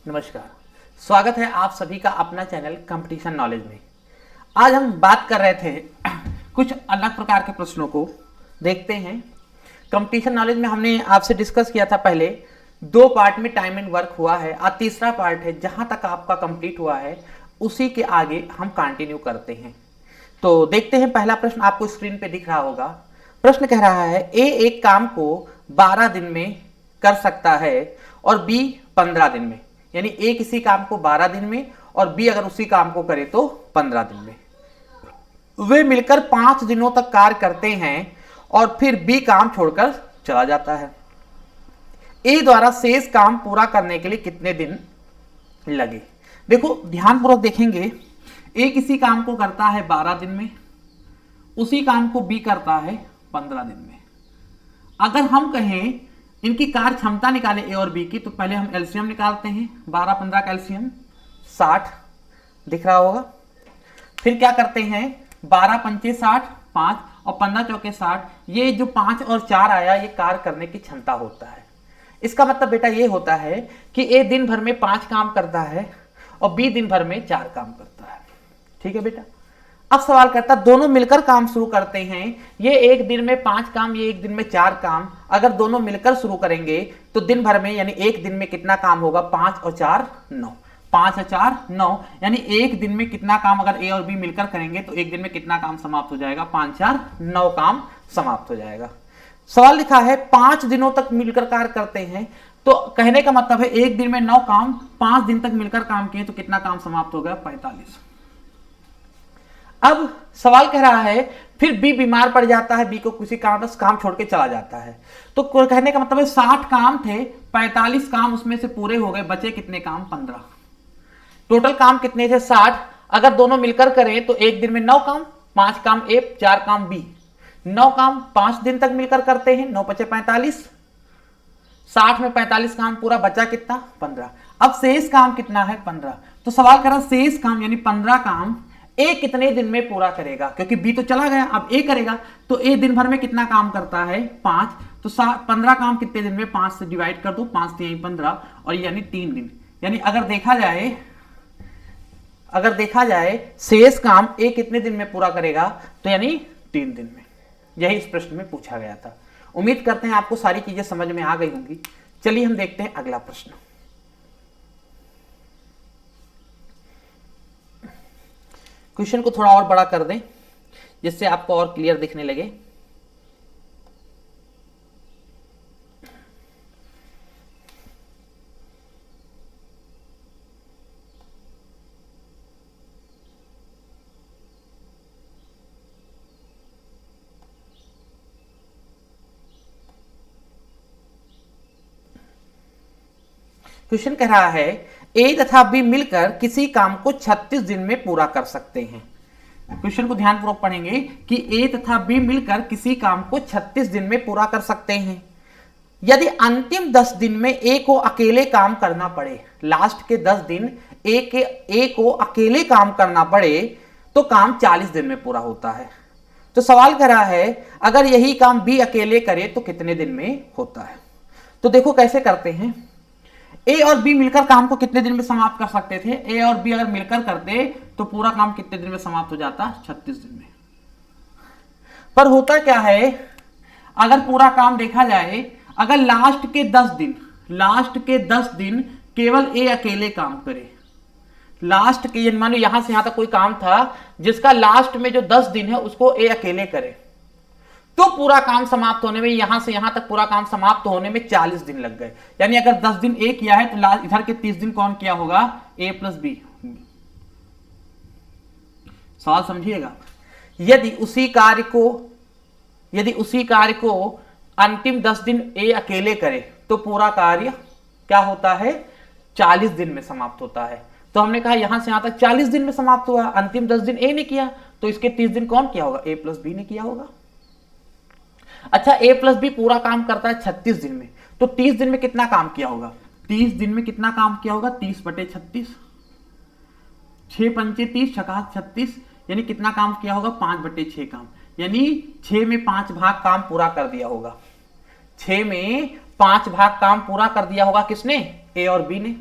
नमस्कार, स्वागत है आप सभी का अपना चैनल कंपटीशन नॉलेज में। आज हम बात कर रहे थे कुछ अलग प्रकार के प्रश्नों को देखते हैं। कंपटीशन नॉलेज में हमने आपसे डिस्कस किया था पहले, 2 पार्ट में टाइम एंड वर्क हुआ है और तीसरा पार्ट है जहां तक आपका कंप्लीट हुआ है उसी के आगे हम कंटिन्यू करते हैं। तो देखते हैं, पहला प्रश्न आपको स्क्रीन पे दिख रहा होगा। प्रश्न कह रहा है ए एक काम को 12 दिन में कर सकता है और बी 15 दिन में, यानी ए किसी काम को 12 दिन में और बी अगर उसी काम को करे तो 15 दिन में। वे मिलकर 5 दिनों तक कार्य करते हैं और फिर बी काम छोड़कर चला जाता है। ए द्वारा शेष काम पूरा करने के लिए कितने दिन लगे? देखो ध्यानपूर्वक देखेंगे, ए किसी काम को करता है 12 दिन में, उसी काम को बी करता है 15 दिन में। अगर हम कहें इनकी कार्य क्षमता निकाले ए और बी की, तो पहले हम एलसीएम निकालते हैं। 12-15 का एलसीएम 60 दिख रहा होगा। फिर क्या करते हैं, 12 पंचे 60, 5 और 15 चौके 60। ये जो 5 और 4 आया ये कार्य करने की क्षमता होता है। इसका मतलब बेटा ये होता है कि ए दिन भर में 5 काम करता है और बी दिन भर में 4 काम करता है। ठीक है बेटा। अब सवाल करता दोनों मिलकर काम शुरू करते हैं, ये एक दिन में 5 काम, ये एक दिन में 4 काम। अगर दोनों मिलकर शुरू करेंगे तो दिन भर में यानी एक दिन में कितना काम होगा? 5 और 4 9, 5 और 4 9, यानी एक दिन में कितना काम अगर ए और बी मिलकर करेंगे तो एक दिन में कितना काम समाप्त हो जाएगा? 5 4 9 काम समाप्त हो जाएगा। सवाल लिखा है 5 दिनों तक मिलकर कार्य करते हैं, तो कहने का मतलब है एक दिन में 9 काम, 5 दिन तक मिलकर काम किए तो कितना काम समाप्त हो गया? 45। अब सवाल कह रहा है फिर बी बीमार पड़ जाता है, बी को किसी कारणवश काम छोड़ के चला जाता है। तो कहने का मतलब है 60 काम थे, 45 काम उसमें से पूरे हो गए, बचे कितने काम? 15। टोटल काम कितने थे? 60। अगर दोनों मिलकर करें तो एक दिन में 9 काम, 5 काम ए 4 काम बी। 9 काम 5 दिन तक मिलकर करते हैं, 9 बचे 45। 60 में 45 काम पूरा, बचा कितना? 15। अब शेष काम कितना है? 15। तो सवाल कर रहा शेष काम यानी 15 काम ए कितने दिन में पूरा करेगा? क्योंकि बी तो चला गया, अब ए करेगा। तो ए दिन भर में कितना काम करता है? 5। तो 15 काम कितने दिन में? 5 से डिवाइड कर दो, 5 3 15 और यानी 3 दिन। यानी अगर देखा जाए शेष काम ए कितने दिन में पूरा करेगा? तो यानी 3 दिन में। यही इस प्रश्न में पूछा गया था। उम्मीद करते हैं आपको सारी चीजें समझ में आ गई होंगी। चलिए हम देखते हैं अगला प्रश्न। क्वेश्चन को थोड़ा और बड़ा कर दें जिससे आपको और क्लियर दिखने लगे। क्वेश्चन कह रहा है ए तथा बी मिलकर किसी काम को 36 दिन में पूरा कर सकते हैं। क्वेश्चन को ध्यानपूर्वक पढ़ेंगे कि ए तथा बी मिलकर किसी काम को 36 दिन में पूरा कर सकते हैं। यदि अंतिम 10 दिन में ए को अकेले काम करना पड़े, लास्ट के 10 दिन ए को अकेले काम करना पड़े तो काम 40 दिन में पूरा होता है। तो सवाल कर रहा है अगर यही काम बी अकेले करे तो कितने दिन में होता है? तो देखो कैसे करते हैं। ए और बी मिलकर काम को कितने दिन में समाप्त कर सकते थे? ए और बी अगर मिलकर करते तो पूरा काम कितने दिन में समाप्त हो जाता? 36 दिन में। पर होता क्या है, अगर पूरा काम देखा जाए, अगर लास्ट के 10 दिन केवल ए अकेले काम करे, लास्ट के मान लो यहां से यहां तक कोई काम था जिसका लास्ट में जो 10 दिन है उसको ए अकेले करे, तो पूरा काम समाप्त होने में, यहां से यहां तक पूरा काम समाप्त होने में 40 दिन लग गए। यानी अगर 10 दिन ए किया है तो इधर के 30 दिन कौन किया होगा? ए प्लस बी। सवाल समझिएगा। यदि उसी कार्य को अंतिम 10 दिन ए अकेले करे तो पूरा कार्य क्या होता है? 40 दिन में समाप्त होता है। तो हमने कहा यहां से यहां तक 40 दिन में समाप्त हुआ, अंतिम 10 दिन ए ने किया तो इसके 30 दिन कौन किया होगा? ए प्लस बी ने किया होगा। अच्छा, ए प्लस बी पूरा काम करता है 36 दिन में, तो 30 दिन में कितना काम किया होगा? 30 दिन में कितना काम किया होगा? 30 बटे 36, 6 पंचे 30, छका 36, यानी कितना काम किया होगा? 5 बटे 6 काम, यानी 6 में 5 भाग काम पूरा कर दिया होगा। 6 में 5 भाग काम पूरा कर दिया होगा किसने? ए और बी ने।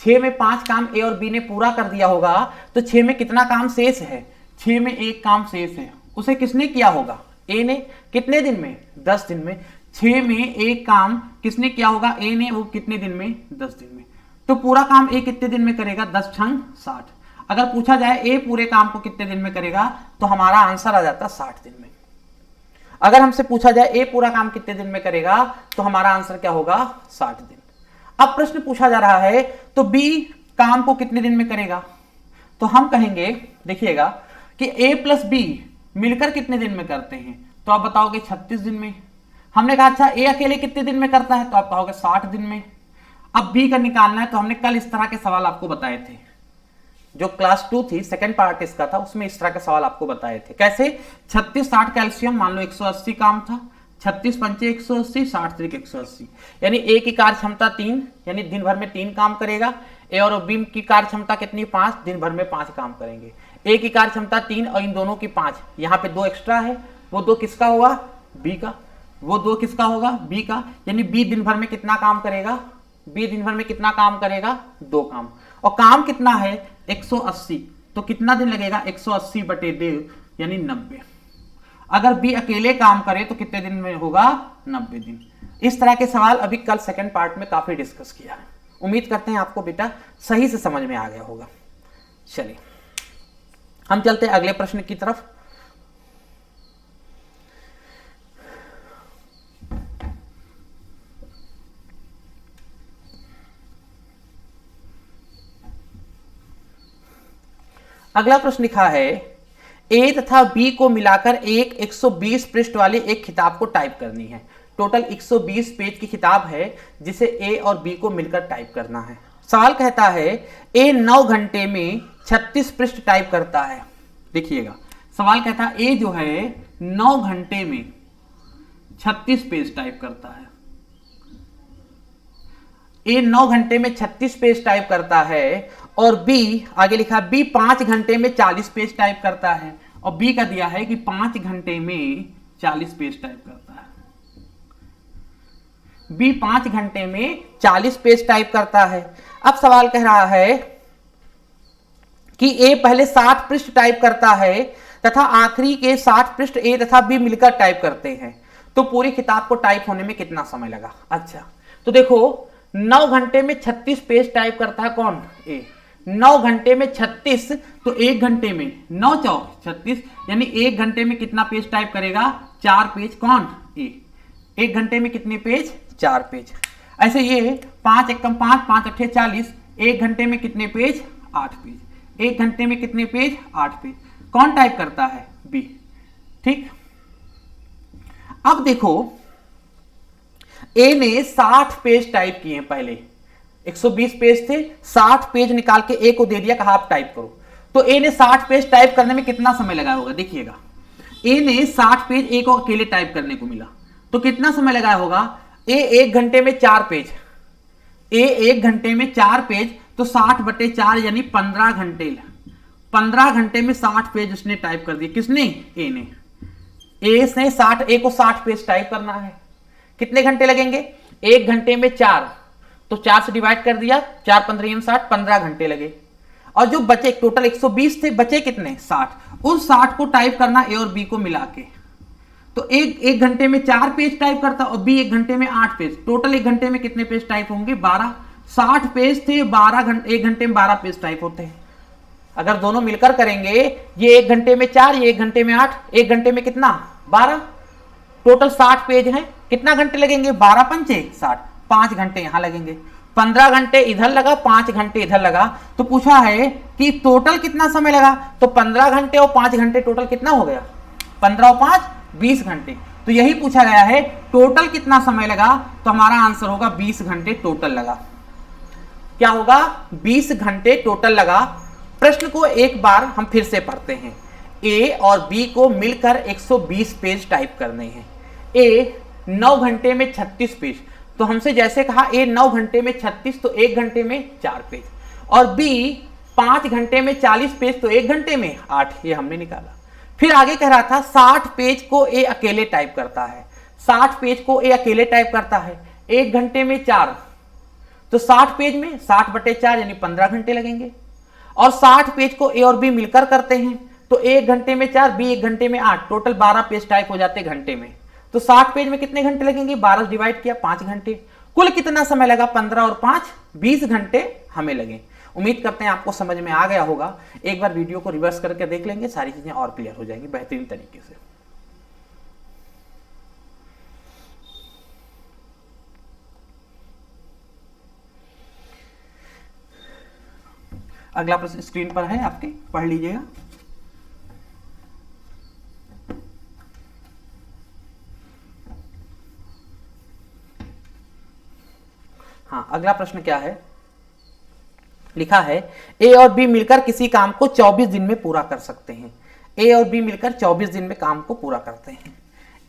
6 में 5 काम ए और बी ने पूरा कर दिया होगा, तो 6 में कितना काम शेष है? 6 में एक काम शेष है, उसे किसने किया होगा? ए ने। कितने दिन में? 10 दिन में। 6 में एक काम किसने किया होगा? ए ने। वो कितने दिन में? 10 दिन में। तो पूरा काम ए कितने दिन में करेगा? 10 छंग 60। अगर पूछा जाए ए पूरे काम को कितने दिन में करेगा, तो हमारा आंसर आ जाता 60 दिन में। अगर हमसे पूछा जाए ए पूरा काम कितने दिन में करेगा, तो हमारा आंसर क्या होगा? 60 दिन। अब प्रश्न पूछा जा रहा है तो बी काम को कितने दिन में करेगा, तो हम कहेंगे, देखिएगा कि ए प्लस बी मिलकर कितने दिन में करते हैं, तो आप बताओगे 36 दिन में। हमने कहा अच्छा ए अकेले कितने दिन में करता है, तो आप कहोगे 60 दिन में। अब बी का निकालना है, तो हमने कल इस तरह के सवाल आपको बताए थे, जो क्लास 2 थी, सेकंड पार्ट इसका था, उसमें इस तरह के सवाल आपको बताए थे। कैसे? 36 60 कैल्शियम, मान लो 180 काम था, 36 पंचे 180, 60 त्रिक 180, यानी ए की कार्य क्षमता 3, यानी दिन भर में 3 काम करेगा। ए और बी की कार्य क्षमता कितनी? 5, दिन भर में 5 काम करेंगे। ए की कार्य क्षमता 3 और इन दोनों की 5, यहाँ पे 2 एक्स्ट्रा है, वो 2 किसका होगा? बी का। वो 2 किसका होगा? बी का। यानी बी दिन भर में कितना काम करेगा? बी दिन भर में कितना काम करेगा? 2 काम। और काम कितना है? 180, तो कितना दिन लगेगा? 180 बटे 2 यानी 90। अगर बी अकेले काम करे तो कितने दिन में होगा? 90 दिन। इस तरह के सवाल अभी कल सेकंड पार्ट में काफी डिस्कस किया है। उम्मीद करते हैं आपको बेटा सही से समझ में आ गया होगा। चलिए हम चलते हैं अगले प्रश्न की तरफ। अगला प्रश्न लिखा है ए तथा बी को मिलाकर एक 120 पृष्ठ वाली एक किताब को टाइप करनी है। टोटल 120 पेज की किताब है जिसे ए और बी को मिलकर टाइप करना है। सवाल कहता है ए 9 घंटे में 36 पृष्ठ टाइप करता है। देखिएगा सवाल कहता है ए जो है 9 घंटे में 36 पेज टाइप करता है। ए 9 घंटे में 36 पेज टाइप करता है और बी आगे लिखा बी 5 घंटे में 40 पेज टाइप करता है, और बी का दिया है कि 5 घंटे में 40 पेज टाइप करता है। बी 5 घंटे में 40 पेज टाइप करता है। अब सवाल कह रहा है कि ए पहले 60 पृष्ठ टाइप करता है तथा आखिरी के 60 पृष्ठ ए तथा बी मिलकर टाइप करते हैं, तो पूरी किताब को टाइप होने में कितना समय लगा? अच्छा तो देखो 9 घंटे में 36 पेज टाइप करता है कौन? ए। 9 घंटे में 36, तो 1 घंटे में 9 चौक 36, यानी 1 घंटे में कितना पेज टाइप करेगा? 4 पेज। कौन? ए। 1 घंटे में कितने पेज? 4 पेज। ऐसे ये 5 एकम 5, 5 अट्ठे 40, 1 घंटे में कितने पेज? 8 पेज। 1 घंटे में कितने पेज? 8 पेज। कौन टाइप करता है? बी। ठीक। अब देखो ए ने 60 पेज टाइप किए पहले, 120 पेज थे, 60 पेज निकाल के ए को दे दिया, कहा आप टाइप करो। तो ए ने 60 पेज टाइप करने में कितना समय लगाया होगा? देखिएगा ए ने 60 पेज ए को अकेले टाइप करने को मिला, तो कितना समय लगाया होगा? ए 1 घंटे में 4 पेज, ए 1 घंटे में 4 पेज, तो 60 बटे 4 यानी 15 घंटे। 15 घंटे में 60 पेज उसने टाइप कर दिए। किसने? ए ने। ए से 60, ए को 60 पेज टाइप करना है, कितने घंटे लगेंगे? 1 घंटे में 4, तो 4 से डिवाइड कर दिया, 4 15 60, 15 घंटे लगे। और जो बचे टोटल 120 थे, बचे कितने? 60। उस 60 को टाइप करना ए और बी को मिला के, तो एक घंटे में 4 पेज टाइप करता और बी 1 घंटे में 8 पेज। टोटल 1 घंटे में कितने पेज टाइप होंगे? 12। 60 पेज थे, 12 घंटे, 1 घंटे में 12 पेज टाइप होते हैं। अगर दोनों मिलकर करेंगे, ये 1 घंटे में 4, ये 1 घंटे में 8, 1 घंटे में कितना? 12। टोटल 60 पेज हैं, कितना घंटे लगेंगे? 12 पंचे 60, 5 घंटे यहां लगेंगे। 15 घंटे इधर लगा, 5 घंटे इधर लगा। तो पूछा है कि टोटल कितना समय लगा, तो 15 घंटे और 5 घंटे टोटल कितना हो गया? 15 और 5 20 घंटे। तो यही पूछा गया है टोटल कितना समय लगा, तो हमारा आंसर होगा 20 घंटे टोटल लगा। क्या होगा? 20 घंटे टोटल लगा। प्रश्न को एक बार हम फिर से पढ़ते हैं। ए और बी को मिलकर 120 पेज टाइप करने हैं। ए 9 घंटे में 36 पेज, तो हमसे जैसे कहा ए 9 घंटे में 36, तो 1 घंटे में 4 पेज, और बी 5 घंटे में 40 पेज, तो 1 घंटे में 8, ये हमने निकाला। फिर आगे कह रहा था 60 पेज को ए अकेले टाइप करता है। 60 पेज को ए अकेले टाइप करता है, 1 घंटे में 4, तो 60 पेज में 60/4 यानी 15 घंटे लगेंगे। और 60 पेज को ए और बी मिलकर करते हैं तो 1 घंटे में 4, बी 1 घंटे में 8, टोटल 12 पेज टाइप हो जाते घंटे में। तो 60 पेज में कितने घंटे लगेंगे, 12 डिवाइड किया 5 घंटे। कुल कितना समय लगा, 15 और 5 20 घंटे हमें लगे। उम्मीद करते हैं आपको समझ में आ गया होगा। एक बार वीडियो को रिवर्स करके देख लेंगे, सारी चीजें और क्लियर हो जाएंगी बेहतरीन तरीके से। अगला प्रश्न स्क्रीन पर है आपके, पढ़ लीजिएगा। हाँ, अगला प्रश्न क्या है, लिखा है ए और बी मिलकर किसी काम को 24 दिन में पूरा कर सकते हैं। ए और बी मिलकर 24 दिन में काम को पूरा करते हैं।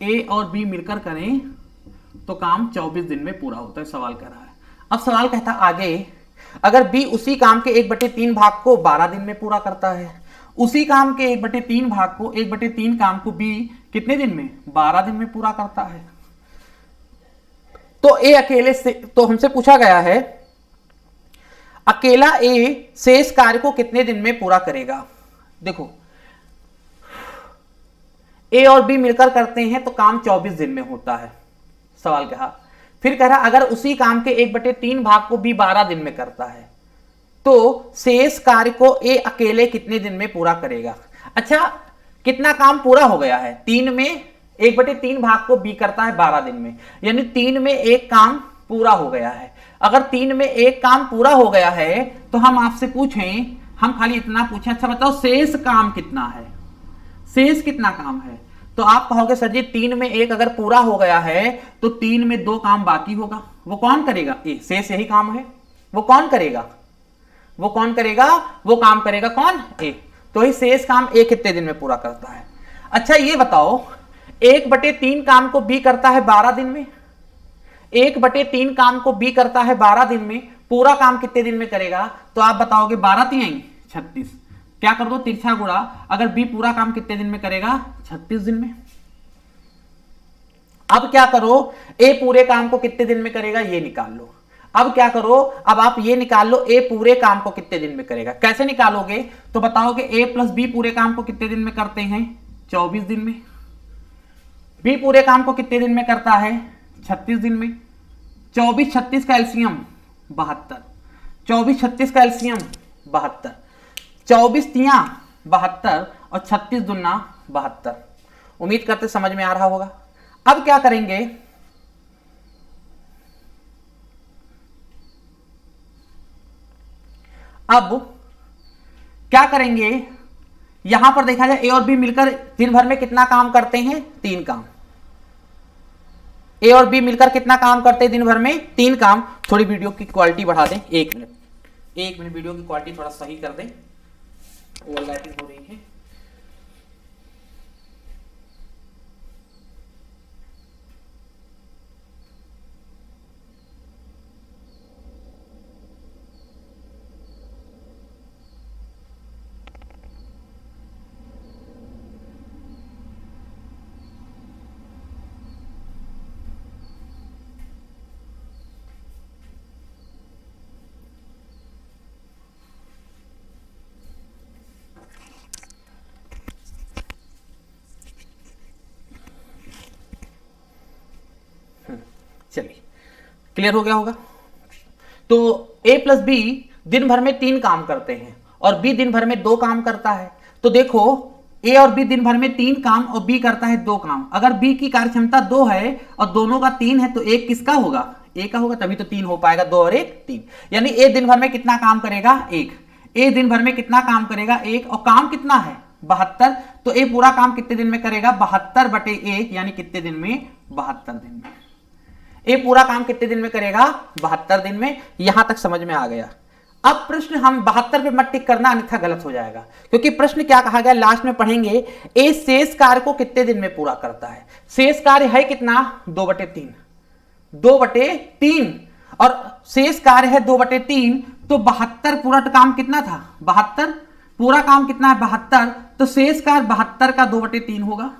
ए और बी मिलकर करें तो काम 24 दिन में पूरा होता है, सवाल कर रहा है। अब सवाल कहता आगे, अगर बी उसी काम के 1/3 भाग को 12 दिन में पूरा करता है, उसी काम के 1/3 भाग को 1/3 काम को बी कितने दिन में, 12 दिन में पूरा करता है, तो ए अकेले से, तो हमसे पूछा गया है अकेला ए शेष कार्य को कितने दिन में पूरा करेगा। देखो ए और बी मिलकर करते हैं तो काम 24 दिन में होता है, सवाल कहा। फिर कह रहा अगर उसी काम के 1/3 भाग को बी 12 दिन में करता है तो शेष कार्य को ए अकेले कितने दिन में पूरा करेगा। अच्छा, कितना काम पूरा हो गया है, 3 में 1/3 भाग को बी करता है 12 दिन में, यानी 3 में 1 काम पूरा हो गया है। अगर 3 में 1 काम पूरा हो गया है तो हम आपसे पूछें, हम खाली इतना पूछें, अच्छा बताओ शेष काम कितना है, शेष कितना काम है। तो आप कहोगे सर जी 3 में 1 अगर पूरा हो गया है तो 3 में 2 काम बाकी होगा, वो कौन करेगा, ए, शेष यही काम है, वो कौन करेगा, वो कौन करेगा, वो काम करेगा कौन, ए। तो ही शेष काम ए कितने दिन में पूरा करता है। अच्छा ये बताओ 1/3 काम को बी करता है 12 दिन में, 1/3 काम को बी करता है 12 दिन में, पूरा काम कितने दिन में करेगा। तो आप बताओगे 12 3 36, क्या कर दो तिरछा गुणा, अगर बी पूरा काम कितने दिन में करेगा, 36 दिन में। अब क्या करो, ए पूरे काम को कितने दिन में करेगा ये निकाल लो। अब क्या करो, अब आप ये निकाल लो ए पूरे काम को कितने दिन में करेगा। कैसे निकालोगे, तो बताओगे ए प्लस बी पूरे काम को कितने दिन में करते हैं, 24 दिन में। बी पूरे काम को कितने दिन में करता है, 36 दिन में। 24 36 का एलसीएम 72, 24 36 का एलसीएम 72, 24 तिया 72 और 36 दूना 72। उम्मीद करते समझ में आ रहा होगा। अब क्या करेंगे, अब क्या करेंगे, यहां पर देखा जाए ए और बी मिलकर दिन भर में कितना काम करते हैं, 3 काम। ए और बी मिलकर कितना काम करते हैं दिन भर में, 3 काम। थोड़ी वीडियो की क्वालिटी बढ़ा दें, 1 मिनट वीडियो की क्वालिटी थोड़ा सही कर दें, ओवरलैपिंग हो रही है। चलिए क्लियर हो गया होगा। तो ए प्लस बी दिन भर में 3 काम करते हैं और बी दिन भर में 2 काम करता है। तो देखो ए और बी दिन भर में 3 काम और बी करता है 2 काम। अगर बी की कार्य क्षमता 2 है और दोनों का 3 है तो एक किसका होगा, ए का होगा, तभी तो 3 हो पाएगा, 2 और 1 3। यानी ए दिन भर में कितना काम करेगा, 1। ए दिन भर में कितना काम करेगा, 1, और काम कितना है 72। तो ए पूरा काम कितने दिन में करेगा, 72/1, यानी कितने दिन में, 72 दिन में। ए पूरा काम कितने दिन में करेगा, 72 दिन में। यहां तक समझ में आ गया। अब प्रश्न हम 72 पे मत टिक करना, अन्यथा गलत हो जाएगा, क्योंकि प्रश्न क्या कहा गया लास्ट में पढ़ेंगे, ए शेष कार्य को कितने दिन में पूरा करता है। शेष कार्य है कितना, 2/3, 2/3, और शेष कार्य है 2/3, तो 72 पूरा काम कितना था, 72 पूरा काम कितना है, 72। तो शेष कार्य 72 का 2/3 होगा।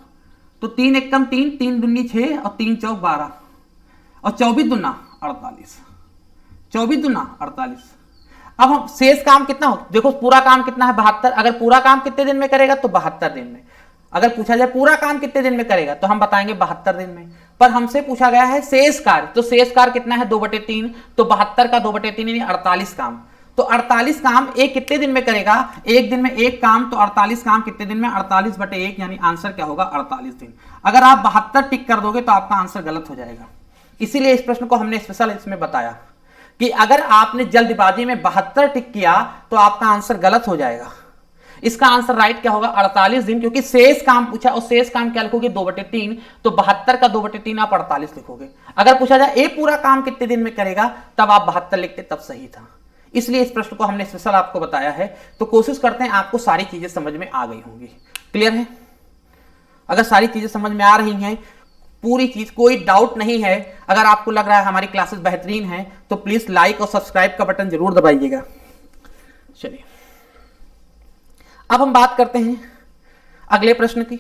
तो 3 एकम 3, 3 दूनी 6 और 3 चौक 12 और 24 दूना 48। 24 दूना 48। अब हम शेष काम कितना हो, देखो पूरा काम कितना है 72, अगर पूरा काम कितने दिन में करेगा तो 72 दिन में। अगर पूछा जाए पूरा काम कितने दिन में करेगा तो हम बताएंगे 72 दिन में। पर हमसे पूछा गया है शेष कार्य, तो शेष कार्य कितना है 2/3, तो 72 का 2/3 यानी 48 काम। तो 48 काम एक कितने दिन में करेगा, एक दिन में एक काम, तो 48 काम कितने दिन में, 48/1 यानी आंसर क्या होगा 48 दिन। अगर आप 72 टिक कर दोगे तो आपका आंसर गलत हो जाएगा। इसीलिए इस प्रश्न को हमने स्पेशल इसमें बताया कि अगर आपने जल्दबाजी में 72 टिक किया तो आपका आंसर गलत हो जाएगा। इसका आंसर राइट क्या होगा 48 दिन, क्योंकि शेष काम पूछा और शेष काम क्या लिखोगे 2/3, तो 72 का 2/3 आप 48 लिखोगे। अगर पूछा जाए ये पूरा काम कितने दिन में करेगा तब आप 72 लिखते, तब सही था। इसलिए इस प्रश्न को हमने स्पेशल आपको बताया है। तो कोशिश करते हैं आपको सारी चीजें समझ में आ गई होंगी। क्लियर है? अगर सारी चीजें समझ में आ रही हैं, पूरी चीज, कोई डाउट नहीं है, अगर आपको लग रहा है हमारी क्लासेस बेहतरीन हैं तो प्लीज लाइक और सब्सक्राइब का बटन जरूर दबाइएगा। चलिए अब हम बात करते हैं अगले प्रश्न की।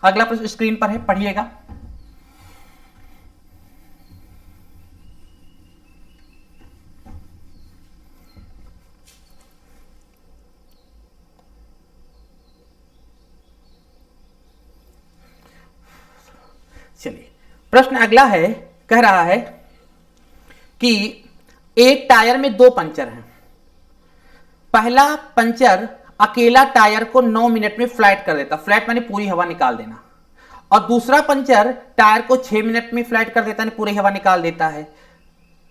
अगला प्रश्न स्क्रीन पर है, पढ़िएगा। चलिए प्रश्न अगला है, कह रहा है कि एक टायर में 2 पंचर हैं। पहला पंचर अकेला टायर को 9 मिनट में फ्लैट कर देता, फ्लैट माने पूरी हवा निकाल देना, और दूसरा पंचर टायर को 6 मिनट में फ्लैट कर देता है, पूरी हवा निकाल देता है।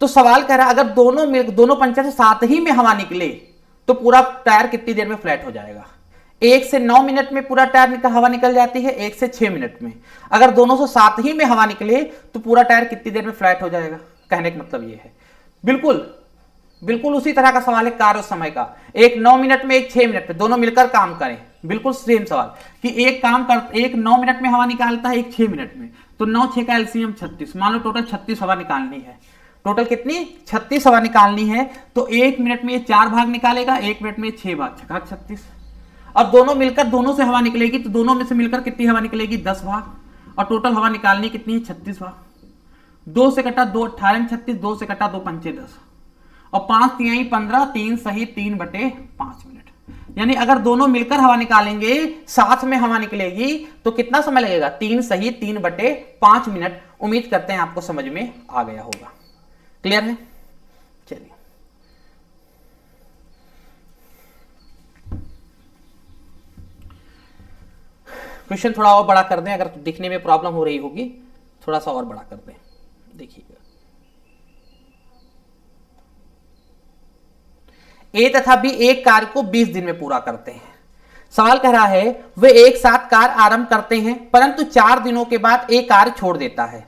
तो सवाल कह रहा है अगर दोनों पंचर से साथ ही में हवा निकले तो पूरा टायर कितनी देर में फ्लैट हो जाएगा। 1 से 9 मिनट में पूरा टायर हवा निकल जाती है, 1 से 6 मिनट में। अगर दोनों से साथ ही में हवा निकले तो पूरा टायर कितनी देर में फ्लैट हो जाएगा। कहने का मतलब ये है, बिल्कुल उसी तरह का सवाल है कार्य और समय का। एक 9 मिनट में, एक 6 मिनट में, दोनों मिलकर काम करें। बिल्कुल सेम सवाल कि एक 9 मिनट में हवा निकालता है, एक 6 मिनट में, तो 9 6 का एलसीएम 36। मान लो टोटल 36 हवा निकालनी है। टोटल कितनी 36 हवा निकालनी है। तो 1 मिनट में ये 4 भाग निकालेगा, 1 मिनट में 6 भाग, 6 36। अब दोनों मिलकर, दोनों से हवा निकलेगी तो दोनों में से मिलकर कितनी हवा निकलेगी 10 भाग, और टोटल हवा निकालनी कितनी है 36 भाग। 2 से कटा 2 18 36, 2 से कटा 2 पंचे 10, और 5 तिहाई 15, 3 सही 3/5 मिनट। यानी अगर दोनों मिलकर हवा निकालेंगे, साथ में हवा निकलेगी तो कितना समय लगेगा 3 सही 3/5 मिनट। उम्मीद करते हैं आपको समझ में आ गया होगा। क्लियर है? चलिए क्वेश्चन थोड़ा और बड़ा कर दें, अगर दिखने में प्रॉब्लम हो रही होगी थोड़ा सा और बड़ा कर दें। देखिएगा, ए तथा बी एक कार्य को 20 दिन में पूरा करते हैं। सवाल कह रहा है वे एक साथ कार्य आरंभ करते हैं परंतु 4 दिनों के बाद ए कार्य छोड़ देता है।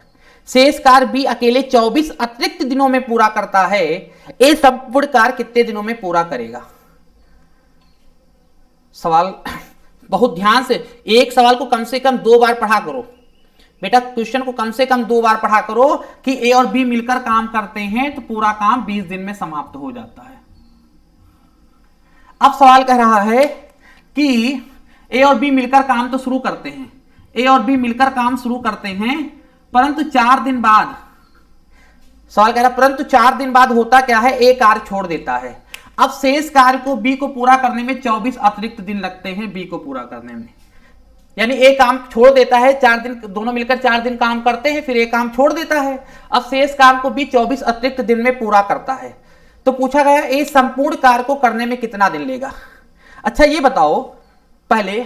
शेष कार्य बी अकेले 24 अतिरिक्त दिनों में पूरा करता है। ए संपूर्ण कार्य कितने दिनों में पूरा करेगा। सवाल बहुत ध्यान से, एक सवाल को कम से कम 2 बार पढ़ा करो बेटा। क्वेश्चन को कम से कम 2 बार पढ़ा करो कि ए और बी मिलकर काम करते हैं तो पूरा काम 20 दिन में समाप्त हो जाता है। अब सवाल कह रहा है कि ए और बी मिलकर काम तो शुरू करते हैं, ए और बी मिलकर काम शुरू करते हैं परंतु 4 दिन बाद, सवाल कह रहा है परंतु 4 दिन बाद होता क्या है, ए कार्य छोड़ देता है। अब शेष कार्य को बी को पूरा करने में 24 अतिरिक्त दिन लगते हैं बी को पूरा करने में। यानी ए काम छोड़ देता है, 4 दिन, दोनों मिलकर 4 दिन काम करते हैं, फिर ए काम छोड़ देता है। अब शेष काम को बी 24 अतिरिक्त दिन में पूरा करता है। तो पूछा गया ए संपूर्ण कार्य को करने में कितना दिन लेगा। अच्छा ये बताओ, पहले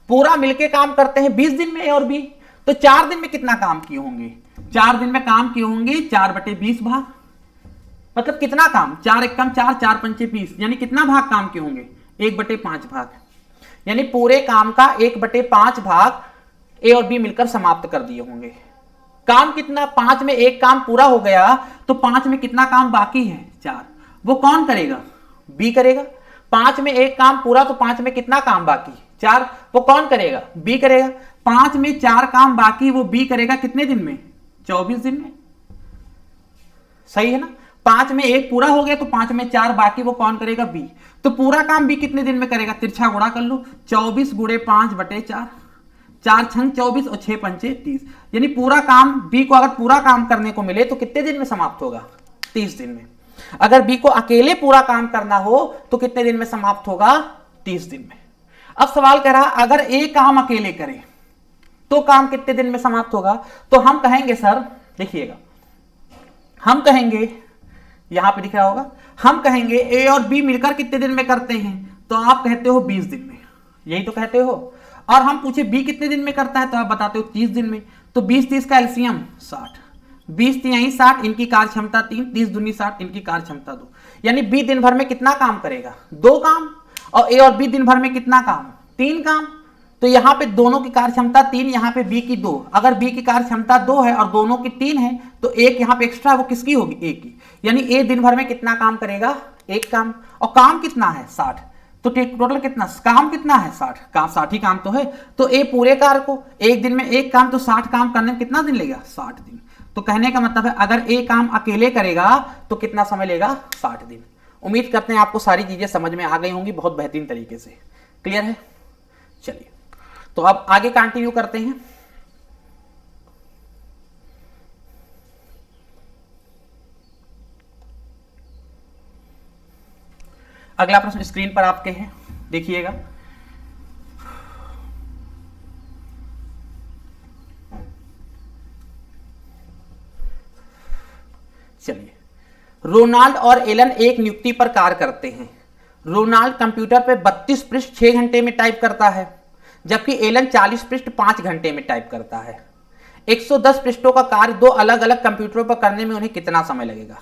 पूरा मिलके काम करते हैं 20 दिन में ए और बी, तो 4 दिन में कितना काम किए होंगे। 4 दिन में काम किए होंगे 4/20 भाग, मतलब कितना काम, 4 एकम 4, 4 पंचे 20, यानी कितना भाग काम किए होंगे 1/5 भाग। यानी पूरे काम का 1/5 भाग ए और बी मिलकर समाप्त कर दिए होंगे। काम कितना, 5 में एक काम पूरा हो गया तो 5 में कितना काम बाकी है 4, वो कौन करेगा, बी करेगा। 5 में एक काम पूरा तो 5 में कितना काम बाकी 4, वो कौन करेगा, बी करेगा। 5 में 4 काम बाकी वो बी करेगा कितने दिन में, 24 दिन में। सही है ना। 5 में एक पूरा हो गया तो 5 में 4 बाकी, वो कौन करेगा, बी। तो पूरा काम बी कितने दिन में करेगा, तिरछा गुणा कर लो, 24 × 5/4, 4 छंग 24 और 6 पंचे 30, यानी पूरा काम बी को अगर पूरा काम करने को मिले तो कितने दिन में समाप्त होगा? 30 दिन में। अगर बी को अकेले पूरा काम करना हो तो कितने दिन में समाप्त होगा? 30 दिन में। अब सवाल कह रहा अगर ए काम अकेले करे तो काम कितने दिन में समाप्त होगा? तो हम कहेंगे सर, देखिएगा, हम कहेंगे, यहां पे दिख रहा होगा, हम कहेंगे ए और बी मिलकर कितने दिन में करते हैं? तो आप कहते हो 20 दिन में, यही तो कहते हो। और हम पूछे बी कितने दिन में करता है तो आप बताते हो 30 दिन में। तो 20-30 का एलसीएम 60, 20 तिहाई 60, इनकी कार्य क्षमता 3, 30 दूनी 60, इनकी कार्य क्षमता 2, यानी बी दिन भर में कितना काम करेगा? 2 काम। और ए और बी दिन भर में कितना काम? 3 काम। तो यहाँ पे दोनों की कार्य क्षमता 3, यहाँ पे बी की 2। अगर बी की कार्य क्षमता 2 है और दोनों की 3 है तो एक यहाँ पे एक्स्ट्रा, वो किसकी होगी? ए की। यानी ए दिन भर में कितना काम करेगा? 1 काम। और काम कितना है? 60। तो टोटल कितना काम कितना है? 60 काम। 60 ही काम तो है। तो ए पूरे कार्य को एक दिन में 1 काम, तो 60 काम करने में कितना दिन लेगा? 60 दिन। तो कहने का मतलब है अगर ए काम अकेले करेगा तो कितना समय लेगा? 60 दिन। उम्मीद करते हैं आपको सारी चीजें समझ में आ गई होंगी बहुत बेहतरीन तरीके से। क्लियर है? चलिए, तो अब आगे कंटिन्यू करते हैं। अगला प्रश्न स्क्रीन पर आपके हैं, देखिएगा। चलिए, रोनाल्ड और एलन एक नियुक्ति पर कार्य करते हैं। रोनाल्ड कंप्यूटर पर 32 पृष्ठ 6 घंटे में टाइप करता है, जबकि एलन 40 पृष्ठ 5 घंटे में टाइप करता है। 110 पृष्ठों का कार्य 2 अलग अलग कंप्यूटरों पर करने में उन्हें कितना समय लगेगा?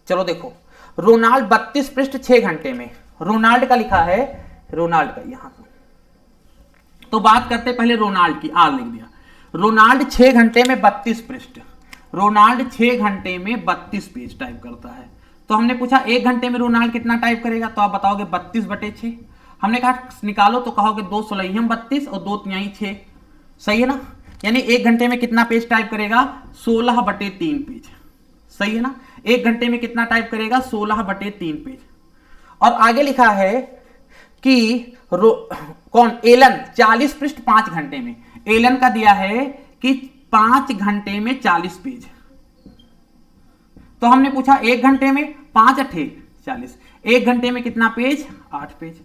चलो देखो, रोनाल्ड 32 पृष्ठ 6 घंटे में, रोनाल्ड का लिखा है, रोनाल्ड का यहां तो बात करते पहले रोनाल्ड की, आर लिख दिया। रोनाल्ड 6 घंटे में 32 पृष्ठ, रोनाल्ड 6 घंटे में 32 पेज टाइप करता है। तो हमने पूछा 1 घंटे में रोनाल्ड कितना टाइप करेगा? तो आप बताओगे 32/6। हमने कहा निकालो तो कहोगे 2 सोलहियम 32 और 2 तिहाई 6, सही है ना? यानी 1 घंटे में कितना पेज टाइप करेगा? 16/3 पेज, सही है ना? 1 घंटे में कितना टाइप करेगा? 16/3 पेज। और आगे लिखा है कि कौन? एलन 40 पृष्ठ 5 घंटे में। एलन का दिया है कि 5 घंटे में 40 पेज। तो हमने पूछा 1 घंटे में 5×8 40, 1 घंटे में कितना पेज? 8 पेज।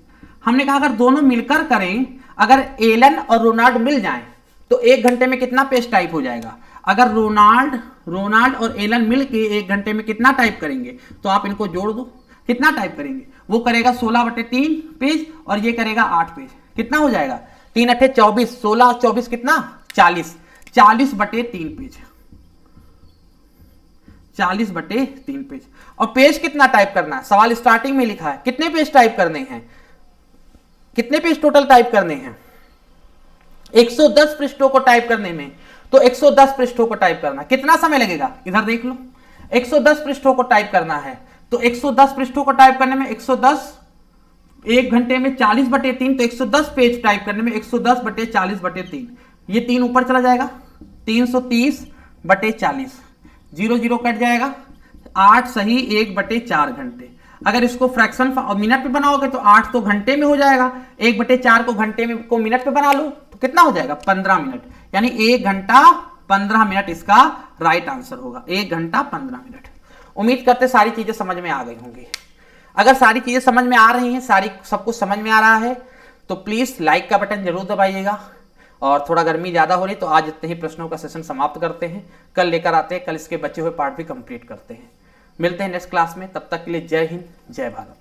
हमने कहा अगर दोनों मिलकर करें, अगर एलन और रोनाल्ड मिल जाएं तो 1 घंटे में कितना पेज टाइप हो जाएगा? अगर रोनाल्ड और एलन मिलके 1 घंटे में कितना टाइप करेंगे? तो आप इनको जोड़ दो, कितना टाइप करेंगे? वो करेगा 16/3 पेज और ये करेगा 8 पेज। कितना हो जाएगा? 3×8 24, 16 24 कितना? 40, 40/3 पेज, 40/3 पेज। और पेज कितना टाइप करना है? सवाल स्टार्टिंग में लिखा है, कितने पेज टाइप करने हैं? कितने पेज टोटल टाइप करने हैं? 110 पृष्ठों को टाइप करने में। तो 110 पृष्ठों को टाइप करना कितना समय लगेगा? इधर देख लो, 110 पृष्ठों को टाइप करना है। तो 110 पृष्ठों को टाइप करने में 110, 1 घंटे में 40/3, तो 110 पेज टाइप करने में 110/40/3, ये 3 ऊपर चला जाएगा, 330/40, 0 कट जाएगा, 8 सही 1/4 घंटे। अगर इसको फ्रैक्शन और मिनट पे बनाओगे तो 8 तो घंटे में हो जाएगा, 1/4 को घंटे में को मिनट पे बना लो तो कितना हो जाएगा? 15 मिनट, यानी 1 घंटा 15 मिनट इसका राइट आंसर होगा। 1 घंटा 15 मिनट। उम्मीद करते सारी चीजें समझ में आ गई होंगी। अगर सारी चीजें समझ में आ रही हैं, सारी सब कुछ समझ में आ रहा है तो प्लीज लाइक का बटन जरूर दबाइएगा। और थोड़ा गर्मी ज्यादा हो रही तो आज इतने ही प्रश्नों का सेशन समाप्त करते हैं। कल लेकर आते हैं, कल इसके बचे हुए पार्ट भी कंप्लीट करते हैं। मिलते हैं नेक्स्ट क्लास में, तब तक के लिए जय हिंद, जय भारत।